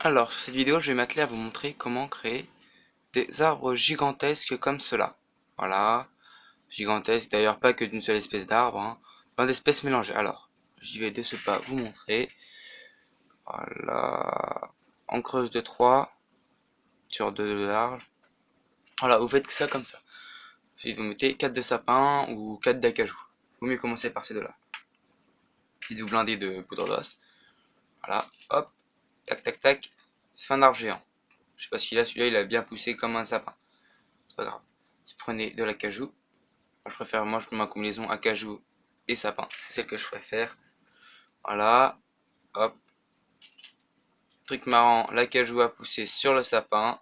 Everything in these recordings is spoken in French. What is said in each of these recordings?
Alors, sur cette vidéo, je vais m'atteler à vous montrer comment créer des arbres gigantesques comme cela. Voilà, gigantesques, d'ailleurs pas que d'une seule espèce d'arbre, hein, plein d'espèces mélangées. Alors, j'y vais de ce pas vous montrer. Voilà, on creuse de 3 sur 2 de large. Voilà, vous faites ça comme ça. Ensuite, vous mettez 4 de sapin ou 4 d'acajou. Vaut mieux commencer par ces deux-là. Puis vous blindez de poudre d'os. Voilà, hop, tac tac tac, c'est un arbre géant. Je sais pas ce qu'il a, celui-là il a bien poussé comme un sapin. C'est pas grave. Si vous prenez de l'acajou, moi je prends ma combinaison acajou et sapin, c'est celle que je préfère. Voilà, hop. Truc marrant, l'acajou a poussé sur le sapin.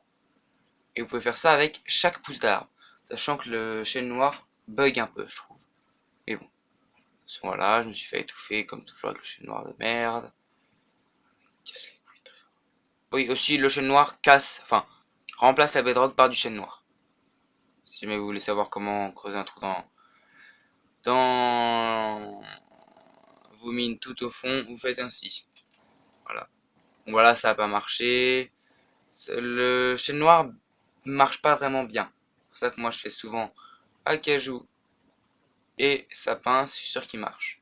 Et vous pouvez faire ça avec chaque pouce d'arbre. Sachant que le chêne noir bug un peu, je trouve. Mais bon, voilà, je me suis fait étouffer comme toujours avec le chêne noir de merde. Oui, aussi le chêne noir remplace la bedrock par du chêne noir. Si jamais vous voulez savoir comment creuser un trou dans vos mines tout au fond, vous faites ainsi. Voilà. Bon, voilà, ça n'a pas marché. Le chêne noir marche pas vraiment bien. C'est pour ça que moi je fais souvent acajou et sapin, c'est sûr qu'il marche.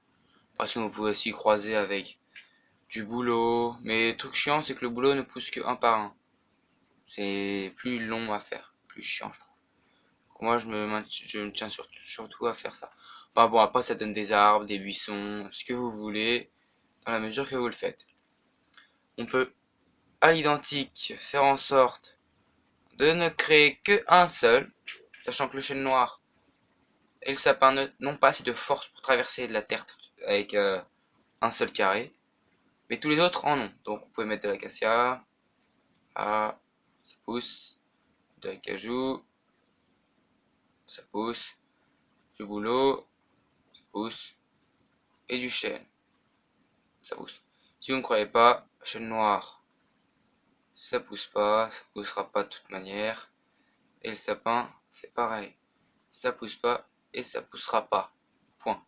Parce que vous pouvez aussi croiser avec du bouleau. Mais le truc chiant, c'est que le bouleau ne pousse que un par un. C'est plus long à faire, plus chiant, je trouve. Moi, je me tiens surtout à faire ça. Enfin bon, après, ça donne des arbres, des buissons, ce que vous voulez, dans la mesure que vous le faites. On peut, à l'identique, faire en sorte de ne créer que un seul, sachant que le chêne noir et le sapin n'ont pas assez de force pour traverser de la terre avec un seul carré, mais tous les autres en ont. Donc vous pouvez mettre de l'acacia, ah, ça pousse, de l'acajou, ça pousse, du bouleau, ça pousse, et du chêne, ça pousse. Si vous ne croyez pas, chêne noir, ça pousse pas, ça poussera pas de toute manière, et le sapin, c'est pareil, ça pousse pas et ça poussera pas. Point.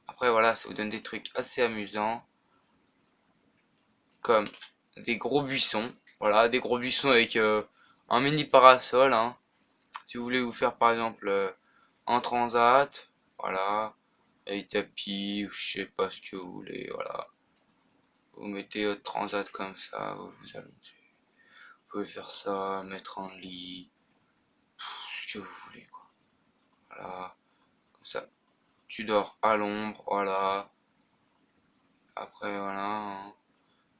Après voilà, ça vous donne des trucs assez amusants, comme des gros buissons. Voilà, des gros buissons avec un mini parasol. Hein. Si vous voulez vous faire par exemple un transat, voilà, avec tapis, ou je sais pas ce que vous voulez, voilà. Vous mettez votre transat comme ça, vous vous allongez. Vous pouvez faire ça, mettre un lit, ce que vous voulez quoi. Voilà, comme ça. Tu dors à l'ombre, voilà. Après voilà, hein.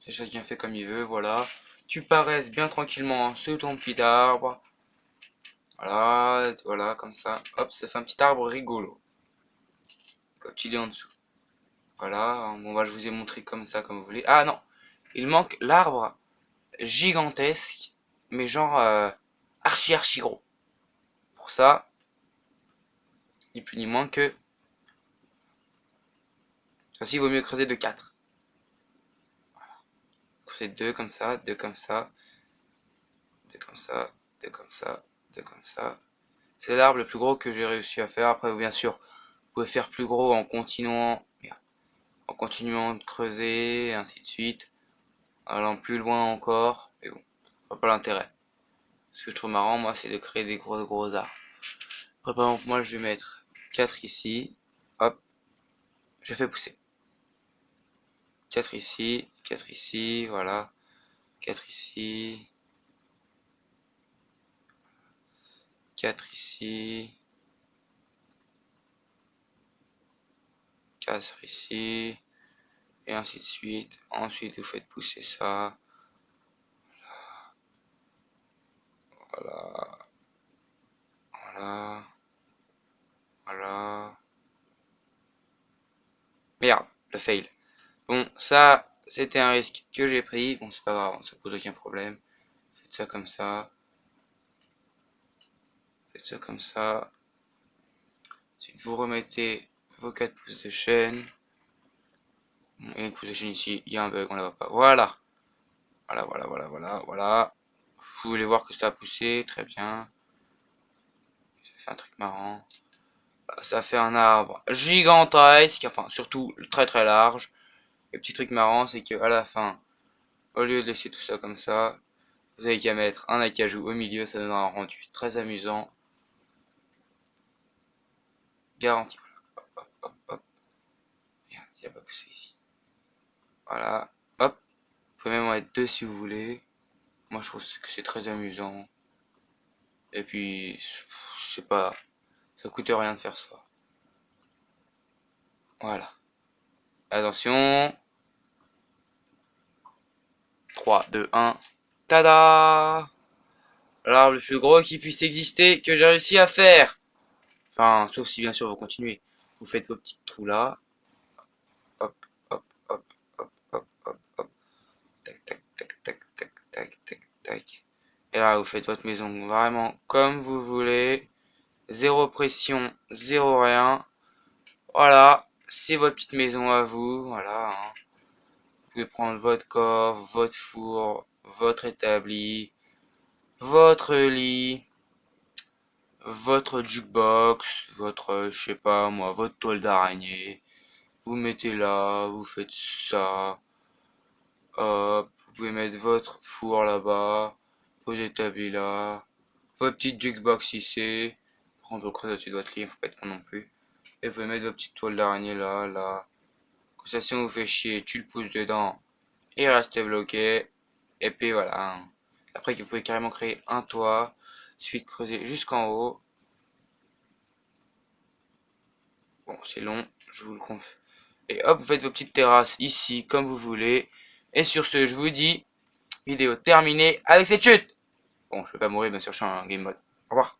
C'est chacun fait comme il veut, voilà. Tu paresses bien tranquillement sous ton petit arbre. Voilà, voilà, comme ça. Hop, ça fait un petit arbre rigolo. Quand il est en dessous. Voilà, bon bah je vous ai montré comme ça, comme vous voulez. Ah non, il manque l'arbre gigantesque, mais genre archi gros. Pour ça, ni plus ni moins que... Aussi, il vaut mieux creuser de 4. Creuser 2 comme ça, 2 comme ça, 2 comme ça, 2 comme ça, 2 comme ça. C'est l'arbre le plus gros que j'ai réussi à faire. Après, bien sûr, vous pouvez faire plus gros en continuant de creuser, et ainsi de suite, allant plus loin encore. Mais bon, pas l'intérêt. Ce que je trouve marrant, moi, c'est de créer des gros arbres. Après, par exemple, moi, je vais mettre 4 ici. Hop, je fais pousser. 4 ici, voilà. 4 ici. 4 ici. 4 ici. Et ainsi de suite. Ensuite, vous faites pousser ça. Voilà. Voilà. Voilà. Merde, le fail. Bon, ça, c'était un risque que j'ai pris. Bon, c'est pas grave, ça pose aucun problème. Faites ça comme ça. Faites ça comme ça. Ensuite, vous remettez vos 4 pouces de chaîne. Bon, il y a une pouce de chaîne ici, il y a un bug, on la voit pas. Voilà. Voilà. Vous voulez voir que ça a poussé, très bien. Ça fait un truc marrant. Ça fait un arbre gigantesque, enfin surtout très large. Le petit truc marrant, c'est que à la fin, Au lieu de laisser tout ça comme ça, vous avez qu'à mettre un acajou au milieu, ça donnera un rendu très amusant. Garanti. Hop, hop, hop, hop. Merde, il a pas poussé ici. Voilà. Hop. Vous pouvez même en mettre deux si vous voulez. Moi je trouve que c'est très amusant. Et puis, je sais pas, ça coûte rien de faire ça. Voilà. Attention. 3, 2, 1. Tada! L'arbre le plus gros qui puisse exister que j'ai réussi à faire. Enfin, sauf si bien sûr vous continuez. Vous faites vos petits trous là. Hop, hop, hop, hop, hop, hop, hop. Tac, tac, tac, tac, tac, tac, tac, tac. Et là, vous faites votre maison vraiment comme vous voulez. Zéro pression, zéro rien. Voilà, c'est votre petite maison à vous. Voilà. Hein. Vous pouvez prendre votre corps, votre four, votre établi, votre lit, votre jukebox, votre, je sais pas moi, votre toile d'araignée. Vous mettez là, vous faites ça. Hop, vous pouvez mettre votre four là-bas, vos établis là, votre petite jukebox ici. Prendre vos creuses au-dessus de votre lit, faut pas être con non plus. Et vous pouvez mettre vos petites toiles d'araignée là, là. Comme ça, si on vous fait chier, tu le pousses dedans, il reste bloqué. Et puis voilà. Après, vous pouvez carrément créer un toit. Il suffit de creuser jusqu'en haut. Bon, c'est long, je vous le confie. Et hop, vous faites vos petites terrasses ici, comme vous voulez. Et sur ce, je vous dis, vidéo terminée avec cette chute. Bon, je vais pas mourir, bien sûr, je suis en game mode. Au revoir.